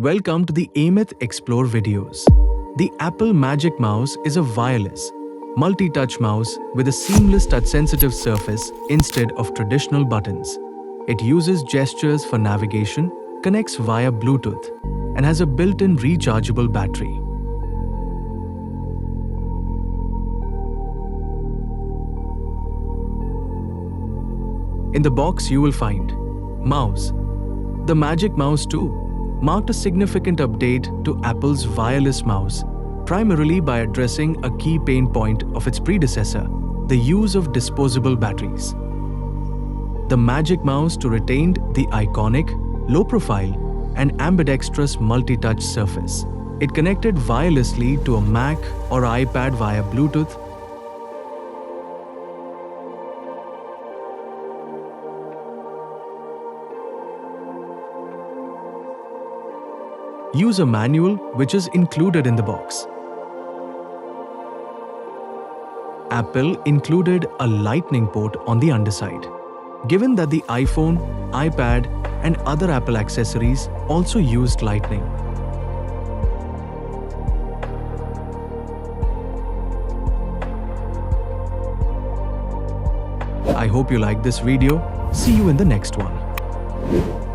Welcome to the Ameth Explore videos. The Apple Magic Mouse is a wireless, multi-touch mouse with a seamless touch-sensitive surface instead of traditional buttons. It uses gestures for navigation, connects via Bluetooth, and has a built-in rechargeable battery. In the box you will find mouse. The Magic Mouse 2 marked a significant update to Apple's wireless mouse, primarily by addressing a key pain point of its predecessor, the use of disposable batteries. The Magic Mouse 2 retained the iconic, low-profile, and ambidextrous multi-touch surface. It connected wirelessly to a Mac or iPad via Bluetooth. User manual, which is included in the box. Apple included a lightning port on the underside. Given that the iPhone, iPad, and other Apple accessories also used lightning. I hope you liked this video. See you in the next one.